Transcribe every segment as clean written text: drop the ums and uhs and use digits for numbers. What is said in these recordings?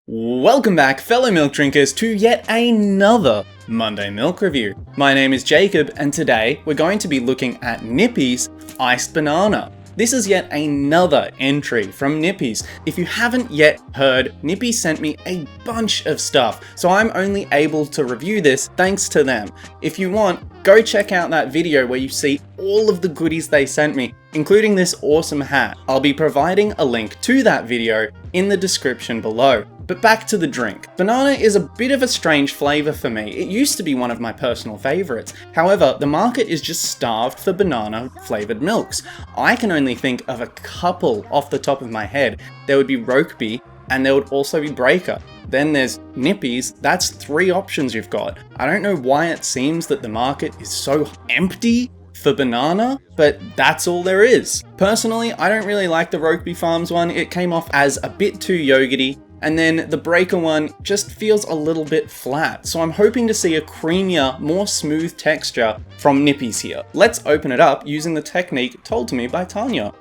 Welcome back, fellow milk drinkers, to yet another Monday Milk Review. My name is Jacob, and today we're going to be looking at Nippy's Iced Banana. This is yet another entry from Nippy's. If you haven't yet heard, Nippy sent me a bunch of stuff, so I'm only able to review this thanks to them. If you want, go check out that video where you see all of the goodies they sent me, including this awesome hat. I'll be providing a link to that video in the description below. But back to the drink. Banana is a bit of a strange flavour for me. It used to be one of my personal favourites. However, the market is just starved for banana flavoured milks. I can only think of a couple off the top of my head. There would be Rokeby, and there would also be Breaker. Then there's Nippy's. That's 3 options you've got. I don't know why it seems that the market is so empty for banana, but that's all there is. Personally, I don't really like the Rokeby Farms one. It came off as a bit too yogurty. And then the Breaker one just feels a little bit flat, so I'm hoping to see a creamier, more smooth texture from Nippy's here. Let's open it up using the technique told to me by Tanya.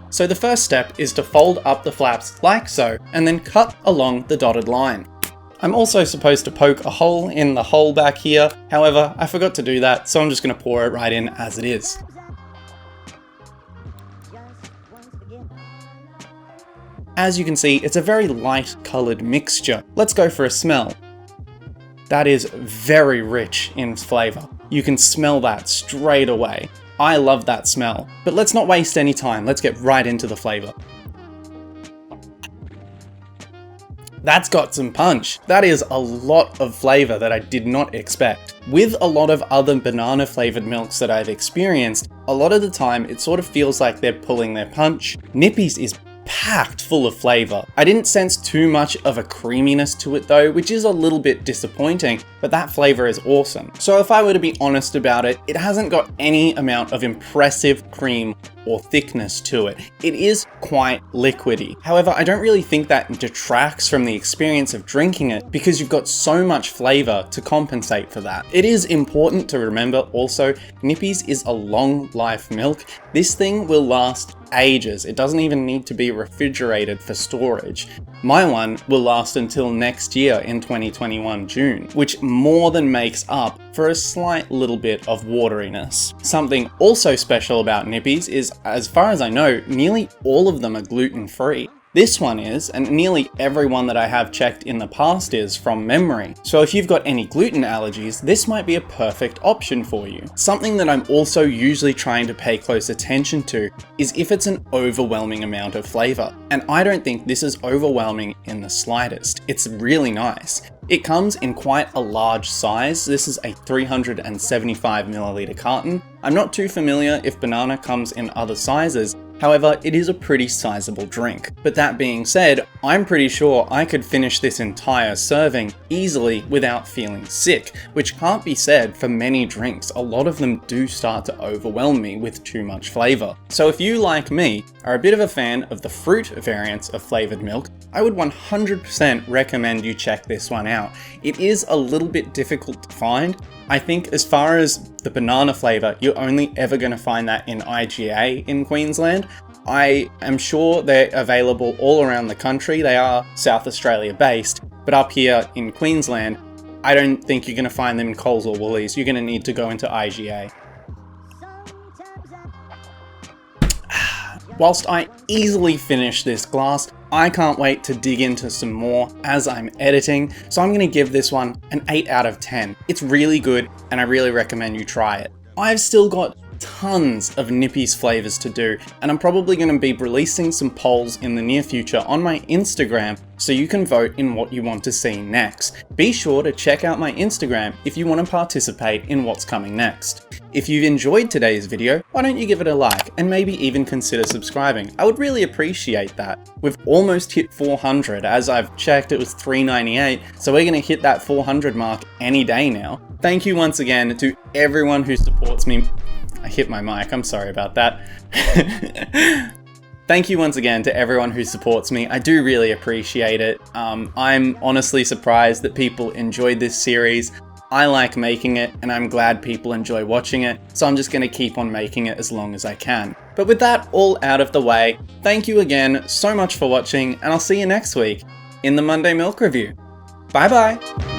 So the first step is to fold up the flaps like so, and then cut along the dotted line. I'm also supposed to poke a hole in the hole back here, however, I forgot to do that, so I'm just going to pour it right in as it is. As you can see, it's a very light coloured mixture. Let's go for a smell. That is very rich in flavour. You can smell that straight away. I love that smell. But let's not waste any time, let's get right into the flavour. That's got some punch. That is a lot of flavour that I did not expect. With a lot of other banana flavoured milks that I've experienced, a lot of the time it sort of feels like they're pulling their punch. Nippy's is packed full of flavour. I didn't sense too much of a creaminess to it though, which is a little bit disappointing, but that flavour is awesome. So if I were to be honest about it, it hasn't got any amount of impressive cream or thickness to it. It is quite liquidy. However, I don't really think that detracts from the experience of drinking it because you've got so much flavour to compensate for that. It is important to remember also, Nippy's is a long life milk. This thing will last ages. It doesn't even need to be refrigerated for storage. My one will last until next year in 2021 June, which more than makes up for a slight little bit of wateriness. Something also special about Nippy's is, as far as I know, nearly all of them are gluten-free. This one is, and nearly everyone that I have checked in the past is from memory. So if you've got any gluten allergies, this might be a perfect option for you. Something that I'm also usually trying to pay close attention to is if it's an overwhelming amount of flavor. And I don't think this is overwhelming in the slightest. It's really nice. It comes in quite a large size. This is a 375 milliliter carton. I'm not too familiar if banana comes in other sizes. However, it is a pretty sizable drink. But that being said, I'm pretty sure I could finish this entire serving easily without feeling sick, which can't be said for many drinks. A lot of them do start to overwhelm me with too much flavor. So if you, like me, are a bit of a fan of the fruit variants of flavored milk, I would 100% recommend you check this one out. It is a little bit difficult to find. I think as far as the banana flavour, you're only ever going to find that in IGA in Queensland. I am sure they're available all around the country. They are South Australia based, but up here in Queensland, I don't think you're going to find them in Coles or Woolies. You're going to need to go into IGA. Whilst I easily finish this glass, I can't wait to dig into some more as I'm editing, so I'm going to give this one an 8 out of 10. It's really good and I really recommend you try it. I've still got tons of Nippy's flavors to do, and I'm probably going to be releasing some polls in the near future on my Instagram so you can vote in what you want to see next. Be sure to check out my Instagram if you want to participate in what's coming next. If you've enjoyed today's video, why don't you give it a like and maybe even consider subscribing? I would really appreciate that. We've almost hit 400. As I've checked, it was 398, so we're going to hit that 400 mark any day now. Thank you once again to everyone who supports me. I hit my mic, I'm sorry about that. Thank you once again to everyone who supports me. I do really appreciate it. I'm honestly surprised that people enjoyed this series. I like making it, and I'm glad people enjoy watching it, so I'm just going to keep on making it as long as I can. But with that all out of the way, thank you again so much for watching, and I'll see you next week in the Monday Milk Review. Bye bye!